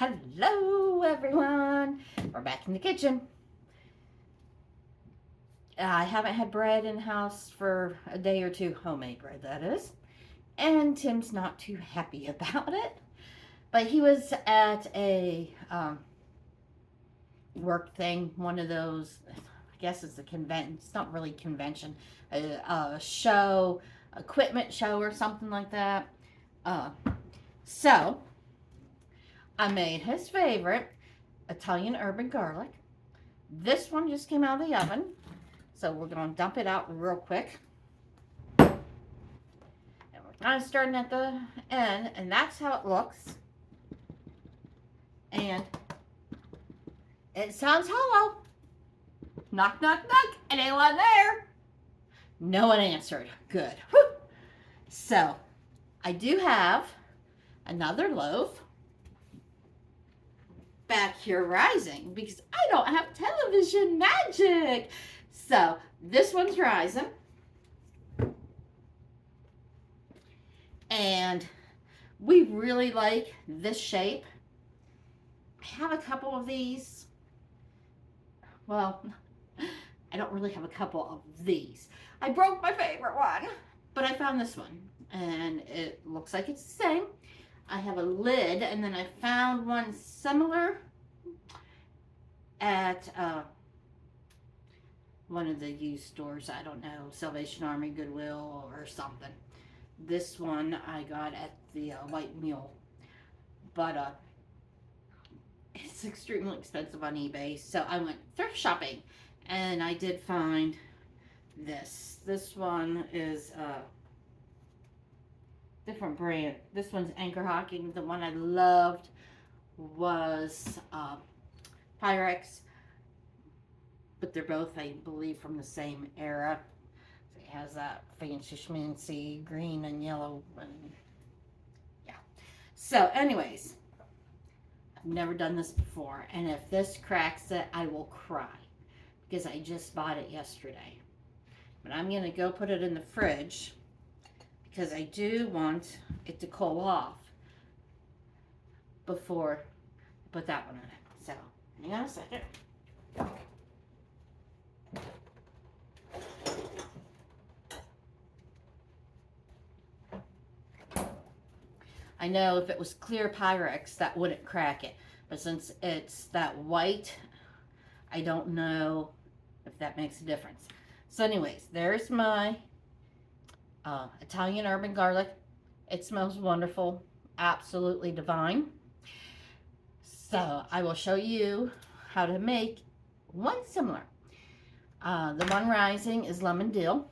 Hello everyone, we're back in the kitchen. I haven't had bread in the house for a day or two, homemade bread that is, and Tim's not too happy about it, but he was at a work thing, one of those, I guess it's a convention, it's not really convention, a show, equipment show or something like that. So I made his favorite Italian herb garlic. This one just came out of the oven, so we're going to dump it out real quick. And we're kind of starting at the end, and that's how it looks. And it sounds hollow. Knock, knock, knock. Anyone there? No one answered. Good. Whew. So, I do have another loaf back here rising because I don't have television magic. So this one's rising. And we really like this shape. I have a couple of these. Well, I don't really have a couple of these. I broke my favorite one, but I found this one and it looks like it's the same. I have a lid, and then I found one similar at one of the used stores. I don't know, Salvation Army, Goodwill, or something. This one I got at the White Mule, but it's extremely expensive on eBay. So I went thrift shopping, and I did find this. This one is different brand. This one's Anchor Hocking. The one I loved was Pyrex, but they're both, I believe, from the same era. It has that fancy schmancy green and yellow, and yeah. So, anyways, I've never done this before, and if this cracks it, I will cry because I just bought it yesterday. But I'm gonna go put it in the fridge, because I do want it to cool off before I put that one in it. So, hang on a second. I know if it was clear Pyrex, that wouldn't crack it. But since it's that white, I don't know if that makes a difference. So anyways, there's my Italian herb garlic. It smells wonderful, absolutely divine. So I will show you how to make one similar. The one rising is lemon dill,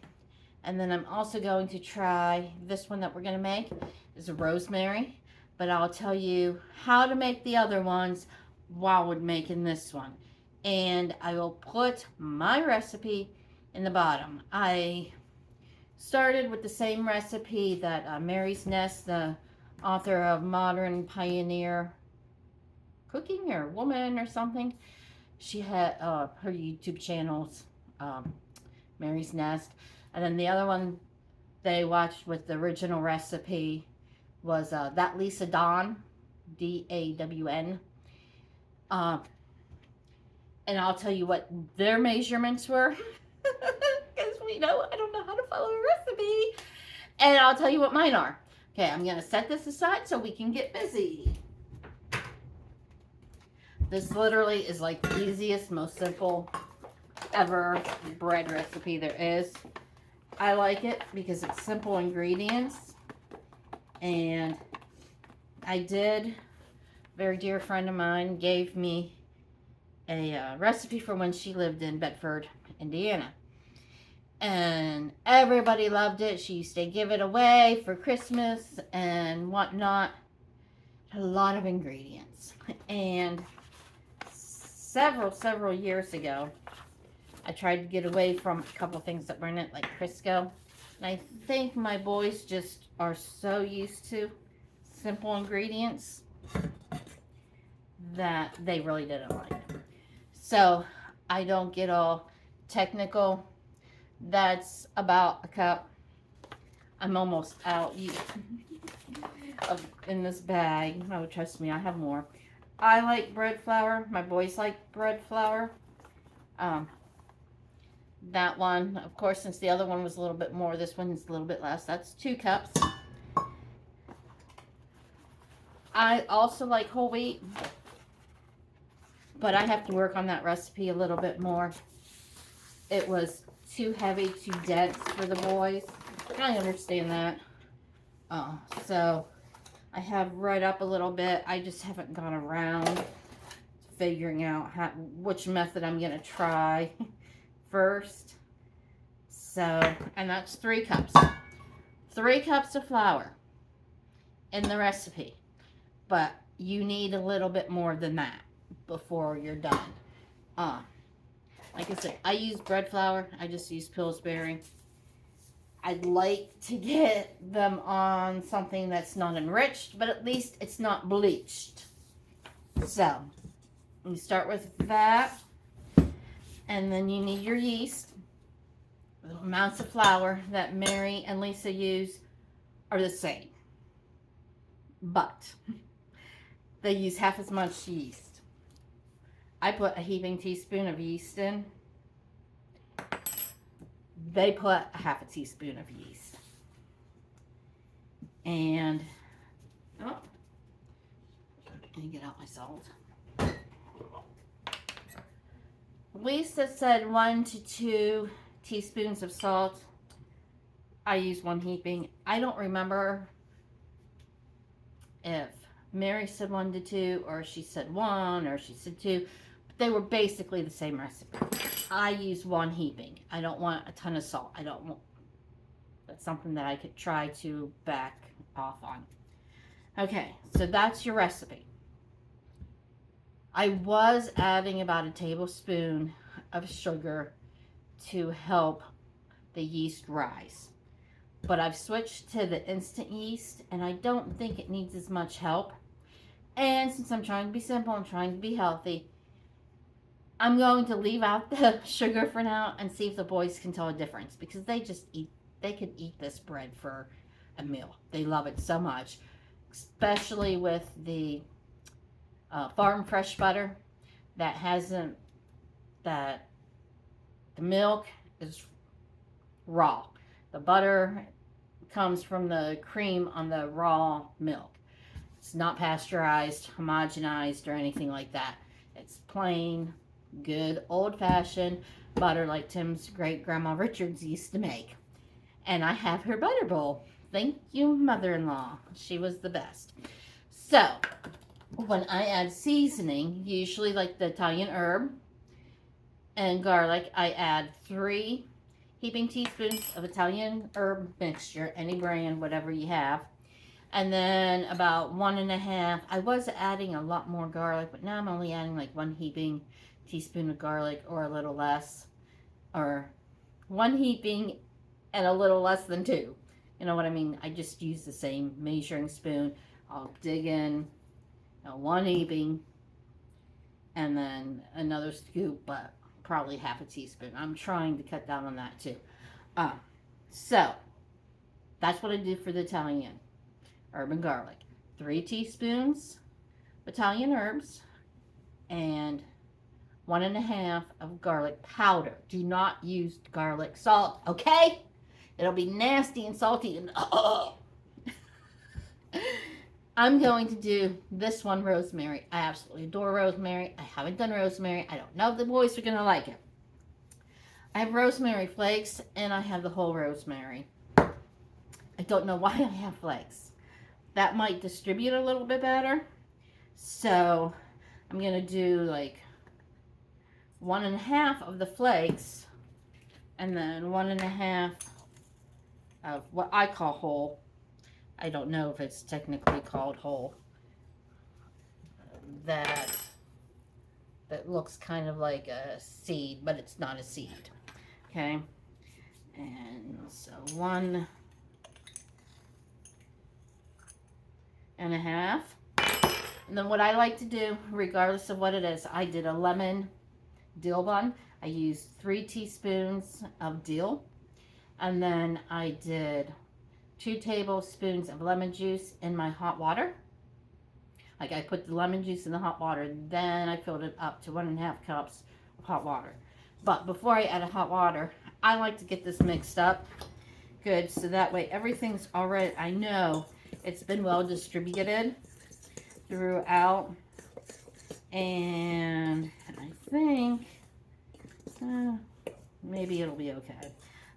and then I'm also going to try this one that we're going to make is a rosemary, but I'll tell you how to make the other ones while we're making this one. And I will put my recipe in the bottom. I started with the same recipe that Mary's Nest, the author of Modern Pioneer Cooking or Woman or something, she had her YouTube channels, Mary's Nest. And then the other one that I watched with the original recipe was That Lisa Dawn, D-A-W-N. And I'll tell you what their measurements were. Because I don't know how to follow a recipe. And I'll tell you what mine are. Okay, I'm going to set this aside so we can get busy. This literally is like the easiest, most simple ever bread recipe there is. I like it because it's simple ingredients. And a very dear friend of mine gave me a recipe for when she lived in Bedford, Indiana. And everybody loved it. She used to give it away for Christmas and whatnot. A lot of ingredients. And several years ago, I tried to get away from a couple things that were in it, like Crisco. And I think my boys just are so used to simple ingredients that they really didn't like it. So I don't get all technical. That's about a cup. I'm almost out in this bag. Oh, trust me, I have more. I like bread flour. My boys like bread flour. Um, that one, of course, since the other one was a little bit more, this one's a little bit less. That's 2 cups. I also like whole wheat, but I have to work on that recipe a little bit more. It was too heavy, too dense for the boys. I understand that. So I have read up a little bit. I just haven't gone around figuring out which method I'm going to try first. So, and that's 3 cups. 3 cups of flour in the recipe. But you need a little bit more than that before you're done. Like I said, I use bread flour. I just use Pillsbury. I'd like to get them on something that's not enriched, but at least it's not bleached. So, you start with that. And then you need your yeast. The amounts of flour that Mary and Lisa use are the same. But they use half as much yeast. I put a heaping teaspoon of yeast in. They put a half a teaspoon of yeast. And, oh, let me get out my salt. Lisa said 1 to 2 teaspoons of salt. I use 1 heaping. I don't remember if Mary said 1 to 2, or she said 1, or she said 2. But they were basically the same recipe. I use 1 heaping. I don't want a ton of salt. I don't want. That's something that I could try to back off on. Okay, so that's your recipe. I was adding about a tablespoon of sugar to help the yeast rise. But I've switched to the instant yeast, and I don't think it needs as much help. And since I'm trying to be simple and trying to be healthy, I'm going to leave out the sugar for now and see if the boys can tell a difference, because they could eat this bread for a meal. They love it so much, especially with the farm fresh butter the milk is raw. The butter comes from the cream on the raw milk. It's not pasteurized, homogenized, or anything like that. It's plain, good, old-fashioned butter like Tim's great-grandma Richards used to make. And I have her butter bowl. Thank you, mother-in-law. She was the best. So, when I add seasoning, usually like the Italian herb and garlic, I add 3 heaping teaspoons of Italian herb mixture, any brand, whatever you have. And then about 1.5. I was adding a lot more garlic, but now I'm only adding like 1 heaping teaspoon of garlic, or a little less. Or 1 heaping and a little less than 2. You know what I mean? I just use the same measuring spoon. I'll dig in 1 heaping and then another scoop, but probably half a teaspoon. I'm trying to cut down on that too. So that's what I do for the Italian herb and garlic. 3 teaspoons Italian herbs and 1.5 of garlic powder. Do not use garlic salt, okay? It'll be nasty and salty and I'm going to do this one, rosemary. I absolutely adore rosemary. I haven't done rosemary. I don't know if the boys are going to like it. I have rosemary flakes, and I have the whole rosemary. I don't know why I have flakes. That might distribute a little bit better. So I'm going to do like 1.5 of the flakes, and then 1.5 of what I call whole. I don't know if it's technically called whole. That looks kind of like a seed, but it's not a seed. Okay? And so 1.5. And then what I like to do, regardless of what it is, I did a lemon dill bun. I used 3 teaspoons of dill. And then I did 2 tablespoons of lemon juice in my hot water. Like I put the lemon juice in the hot water, then I filled it up to 1.5 cups of hot water. But before I add hot water, I like to get this mixed up good, so that way everything's already, I know it's been well distributed throughout. And I think maybe it'll be okay.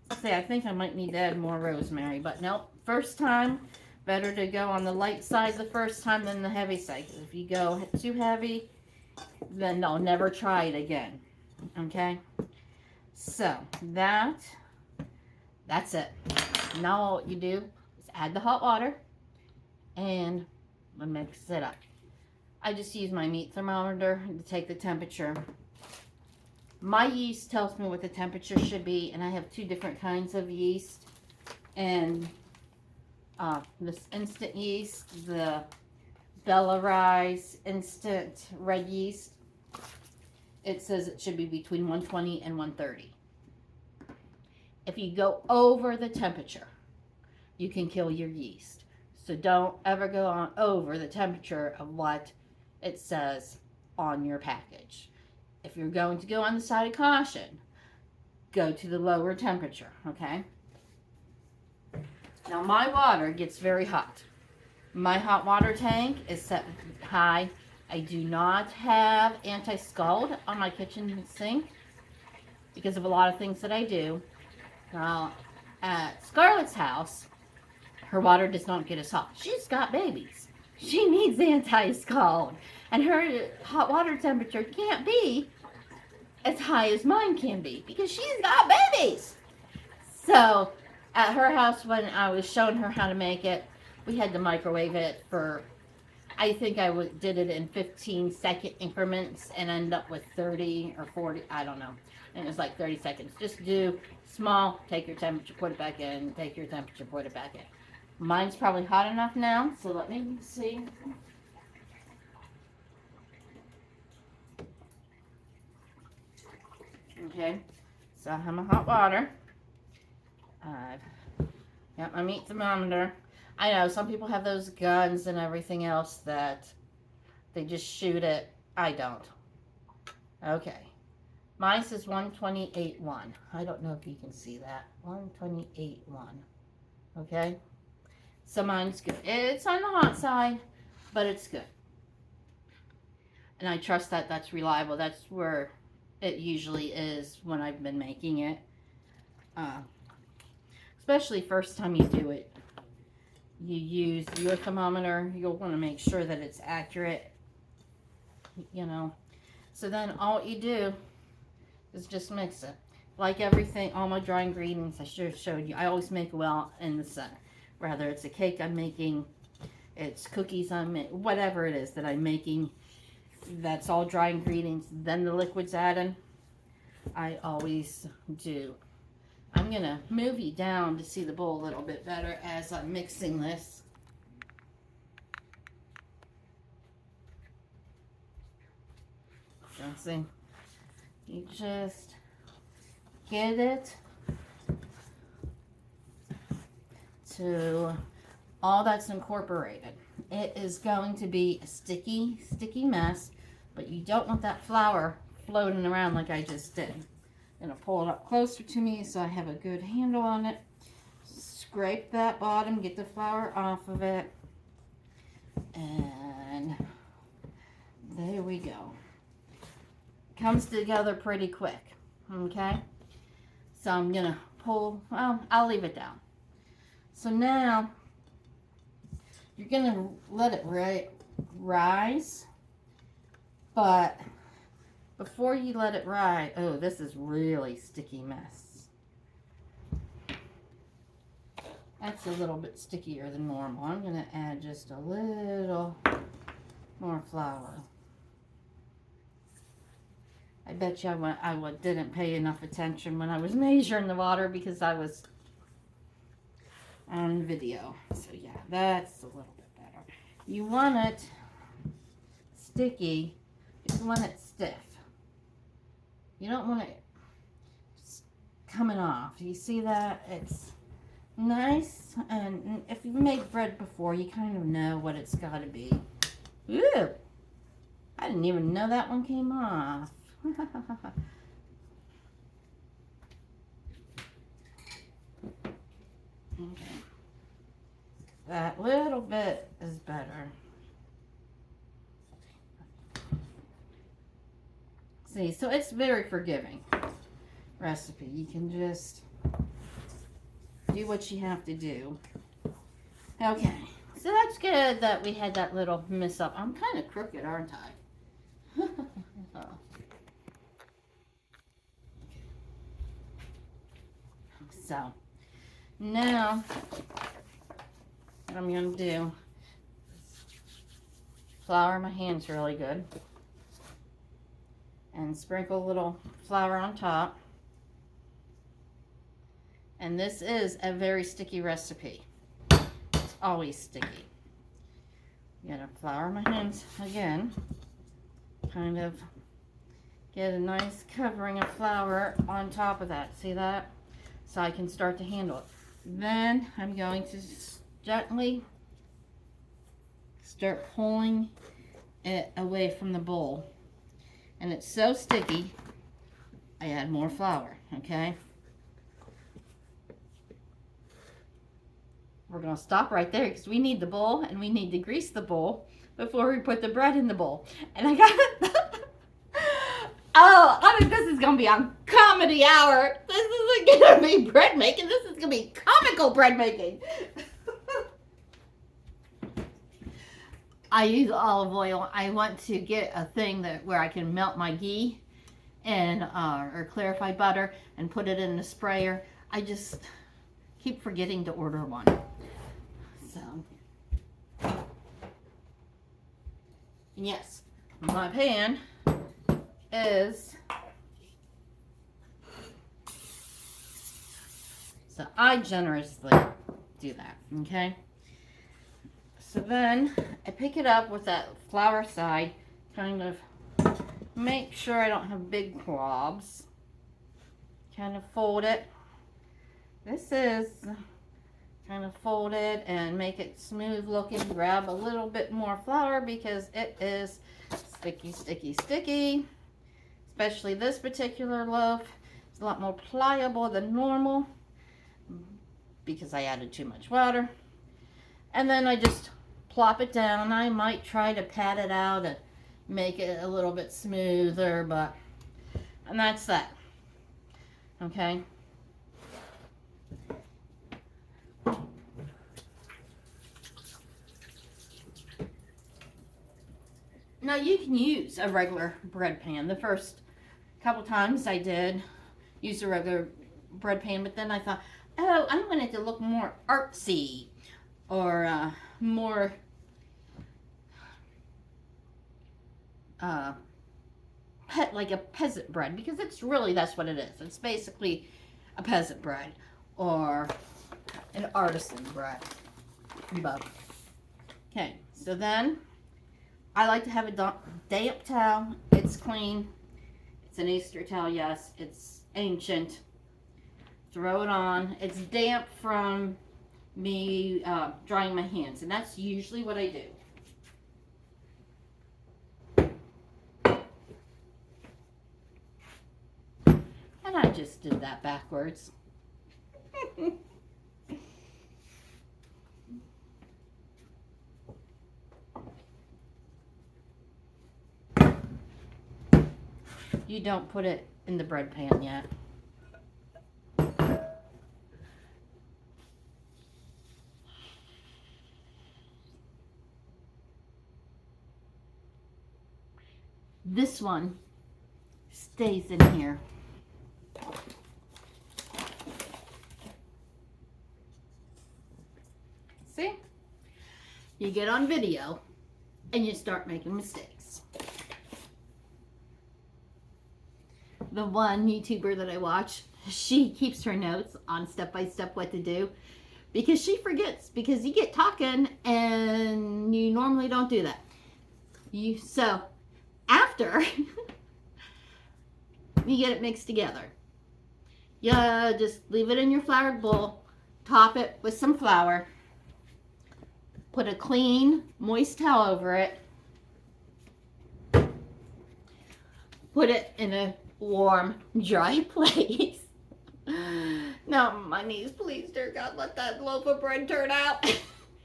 I think I might need to add more rosemary, but nope. First time, better to go on the light side the first time than the heavy side. If you go too heavy, then I'll never try it again. Okay? So, that's it. Now all you do is add the hot water and mix it up. I just use my meat thermometer to take the temperature. My yeast tells me what the temperature should be, and I have 2 different kinds of yeast. And this instant yeast, the Bella Rise instant red yeast, it says it should be between 120 and 130. If you go over the temperature, you can kill your yeast. So don't ever go on over the temperature of what it says on your package. If you're going to go on the side of caution, go to the lower temperature, okay? Now my water gets very hot. My hot water tank is set high. I do not have anti-scald on my kitchen sink because of a lot of things that I do. At Scarlett's house, her water does not get as hot. She's got babies. She needs anti-scald. And her hot water temperature can't be as high as mine can be because she's got babies. So at her house, when I was showing her how to make it, we had to microwave it for, I think I did it in 15-second increments and ended up with 30 or 40, I don't know. And it was like 30 seconds. Just do small, take your temperature, put it back in, take your temperature, put it back in. Mine's probably hot enough now, so let me see. Okay, so I have my hot water. I've got my meat thermometer. I know some people have those guns and everything else that they just shoot it. I don't. Okay. Mine says 128.1. I don't know if you can see that. 128.1. Okay? So mine's good. It's on the hot side, but it's good. And I trust that that's reliable. That's where it usually is when I've been making it. Especially first time you do it. You use your thermometer. You'll want to make sure that it's accurate. You know. So then all you do is just mix it. Like everything, all my dry ingredients I should have showed you. I always make well in the center. Whether it's a cake I'm making, it's cookies I'm making, whatever it is that I'm making, that's all dry ingredients. Then the liquid's added. I always do. I'm going to move you down to see the bowl a little bit better as I'm mixing this. So see, you just get it to all that's incorporated. It is going to be a sticky mess, but you don't want that flour floating around like I just did. I'm going to pull it up closer to me so I have a good handle on it. Scrape that bottom, get the flour off of it, and there we go. Comes together pretty quick, okay? So I'm going to pull, well, I'll leave it down. So now, you're going to let it rise, but before you let it rise, oh, this is really sticky mess. That's a little bit stickier than normal. I'm going to add just a little more flour. I bet you I didn't pay enough attention when I was measuring the water because I was on video. So yeah, that's a little bit better. You want it sticky, you want it stiff. You don't want it coming off. You see that? It's nice, and if you've made bread before, you kind of know what it's got to be. Ooh, I didn't even know that one came off. Okay. That little bit is better. See, so it's very forgiving recipe. You can just do what you have to do. Okay, so that's good that we had that little miss up. I'm kind of crooked, aren't I? So, now what I'm going to do, flour my hands really good and sprinkle a little flour on top. And this is a very sticky recipe. It's always sticky. You gotta flour my hands again. Kind of get a nice covering of flour on top of that. See that? So I can start to handle it. Then I'm going to gently start pulling it away from the bowl. And it's so sticky, I add more flour, okay? We're going to stop right there because we need the bowl and we need to grease the bowl before we put the bread in the bowl. And I got it. Oh, I think this is going to be a comedy hour. This isn't going to be bread making. This is going to be comical bread making. I use olive oil. I want to get a thing where I can melt my ghee and or clarified butter and put it in the sprayer. I just keep forgetting to order one. So, and yes, my pan is, so I generously do that, okay? So then I pick it up with that flour side, kind of make sure I don't have big globs. Kind of fold it. This is kind of fold it and make it smooth looking. Grab a little bit more flour because it is sticky, sticky, sticky. Especially this particular loaf. It's a lot more pliable than normal because I added too much water. And then I just plop it down. I might try to pat it out and make it a little bit smoother, and that's that. Okay. Now you can use a regular bread pan. The first couple times I did use a regular bread pan, but then I thought, oh, I want it to look more artsy or more like a peasant bread, because it's really, that's what it is. It's basically a peasant bread or an artisan bread. Both. Okay, so then I like to have a damp towel. It's clean. It's an Easter towel, yes. It's ancient. Throw it on. It's damp from me drying my hands, and that's usually what I do. And I just did that backwards. You don't put it in the bread pan yet. This one stays in here. See? You get on video and you start making mistakes. The one YouTuber that I watch, she keeps her notes on step-by-step what to do because she forgets, because you get talking and you normally don't do that. So after you get it mixed together, you just leave it in your floured bowl, top it with some flour, put a clean, moist towel over it, put it in a warm, dry place. Now, my knees, please, dear God, let that loaf of bread turn out.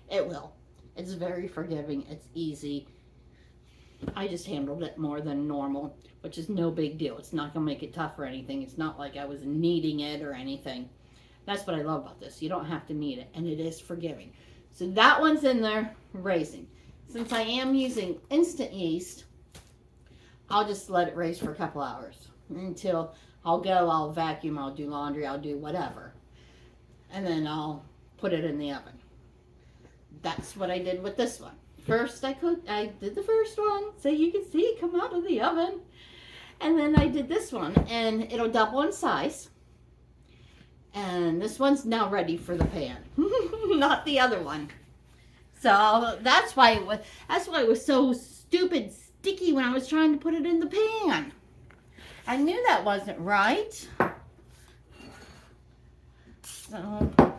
It will. It's very forgiving. It's easy. I just handled it more than normal, which is no big deal. It's not going to make it tough or anything. It's not like I was kneading it or anything. That's what I love about this. You don't have to knead it, and it is forgiving. So that one's in there raising. Since I am using instant yeast, I'll just let it raise for a couple hours until I'll vacuum, I'll do laundry, I'll do whatever. And then I'll put it in the oven. That's what I did with this one. First I did the first one so you can see it come out of the oven. And then I did this one, and it'll double in size. And this one's now ready for the pan. Not the other one. So that's why it was so stupid sticky when I was trying to put it in the pan. I knew that wasn't right. So I'm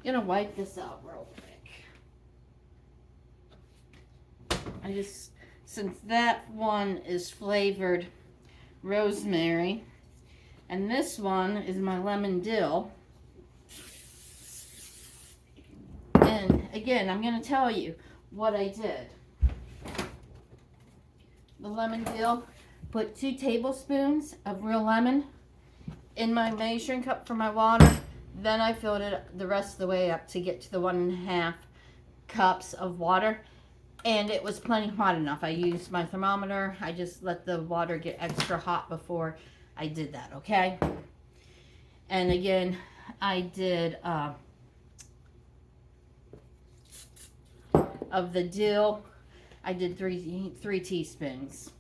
gonna wipe this out real quick. Since that one is flavored rosemary, and this one is my lemon dill. And again, I'm going to tell you what I did. The lemon dill, put 2 tablespoons of real lemon in my measuring cup for my water. Then I filled it the rest of the way up to get to the 1.5 cups of water. And it was plenty hot enough. I used my thermometer. I just let the water get extra hot before I did that, okay? And again, I did of the dill, I did three teaspoons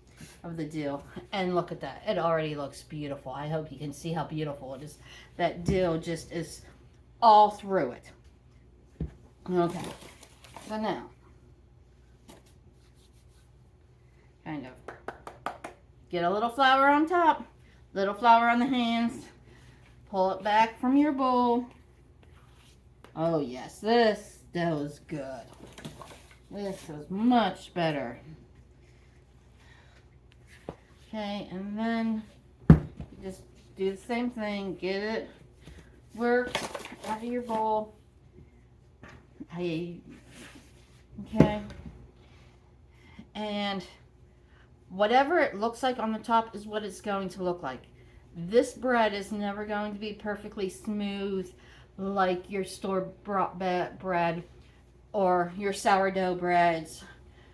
of the dill. And look at that. It already looks beautiful. I hope you can see how beautiful it is. That dill just is all through it. Okay. So now, kind of get a little flour on top, little flour on the hands, pull it back from your bowl. Oh yes, this dough is good. This is much better. Okay, and then you just do the same thing, get it worked out of your bowl. Okay, and whatever it looks like on the top is what it's going to look like. This bread is never going to be perfectly smooth like your store-bought bread or your sourdough breads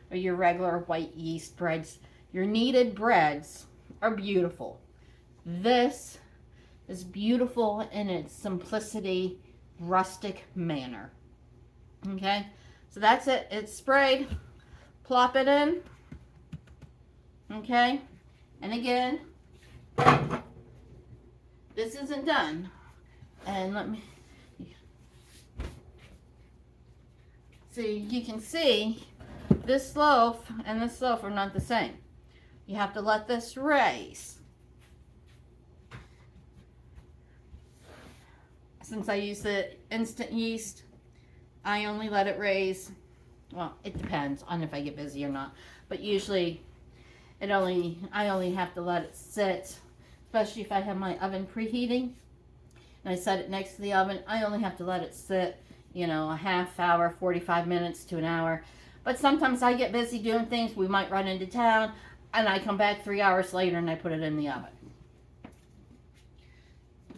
or your regular white yeast breads. Your kneaded breads are beautiful. This is beautiful in its simplicity, rustic manner. Okay, so that's it. It's sprayed. Plop it in. Okay, and again, this isn't done. And let me, so you can see this loaf and this loaf are not the same. You have to let this raise. Since I use the instant yeast, I only let it raise, well, it depends on if I get busy or not, but usually I only have to let it sit, especially if I have my oven preheating and I set it next to the oven. I only have to let it sit, you know, a half hour, 45 minutes to an hour. But sometimes I get busy doing things. We might run into town and I come back 3 hours later and I put it in the oven.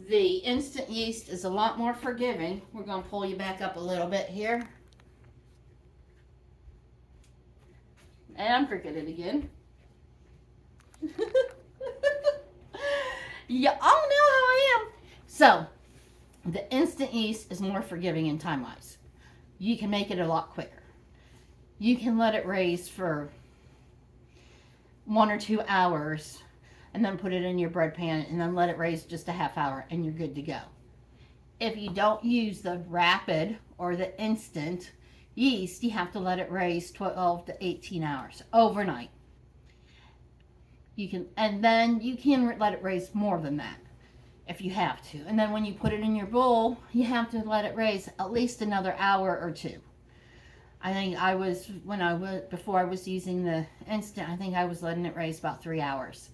The instant yeast is a lot more forgiving. We're going to pull you back up a little bit here. And forget it again. You all know how I am. So, the instant yeast is more forgiving in time-wise. You can make it a lot quicker. You can let it raise for 1 or 2 hours and then put it in your bread pan and then let it raise just a half hour and you're good to go. If you don't use the rapid or the instant yeast, you have to let it raise 12 to 18 hours overnight. And then you can let it raise more than that if you have to. And then when you put it in your bowl, you have to let it raise at least another hour or 2. I think before I was using the instant, I think I was letting it raise about 3 hours.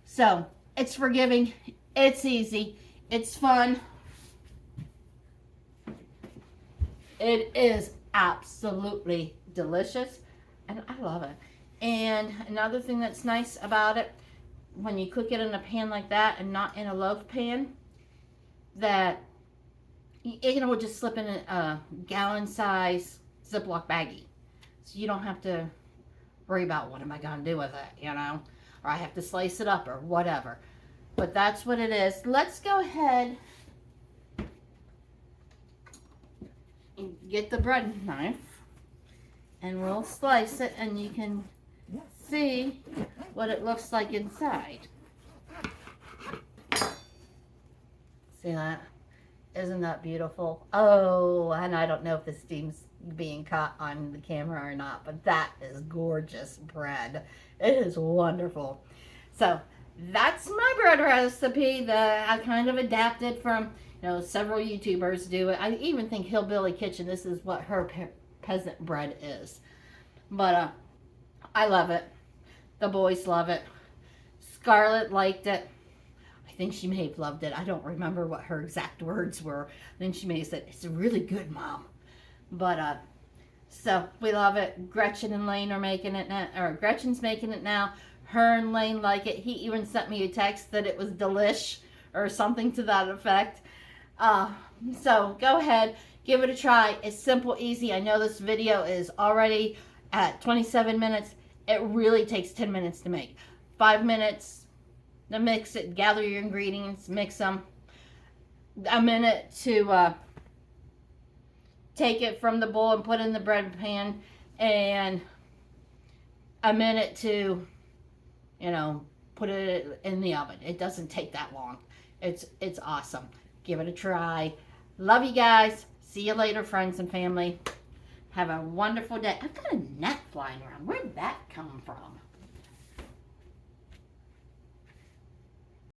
So it's forgiving, it's easy, it's fun. It is absolutely delicious, and I love it. And another thing that's nice about it, when you cook it in a pan like that and not in a loaf pan, that it will just slip in a gallon size Ziploc baggie. So you don't have to worry about what am I going to do with it, you know, or I have to slice it up or whatever. But that's what it is. Let's go ahead and get the bread knife, and we'll slice it, and you can see what it looks like inside. See that? Isn't that beautiful? Oh, and I don't know if the steam's being caught on the camera or not, but that is gorgeous bread. It is wonderful. So that's my bread recipe that I kind of adapted from, you know, several YouTubers do it. I even think Hillbilly Kitchen, this is what her peasant bread is. But I love it. The boys love it. Scarlett liked it. I think she may have loved it. I don't remember what her exact words were. Then she may have said, "It's really good, Mom." But so we love it. Gretchen and Lane are making it now, or Gretchen's making it now. Her and Lane like it. He even sent me a text that it was delish or something to that effect. So go ahead, give it a try. It's simple, easy. I know this video is already at 27 minutes. It really takes 10 minutes to make. 5 minutes to mix it, gather your ingredients, mix them. A minute to take it from the bowl and put it in the bread pan, and a minute to, you know, put it in the oven. It doesn't take that long. It's awesome. Give it a try. Love you guys. See you later, friends and family. Have a wonderful day. I've got a gnat flying around. Where'd that come from?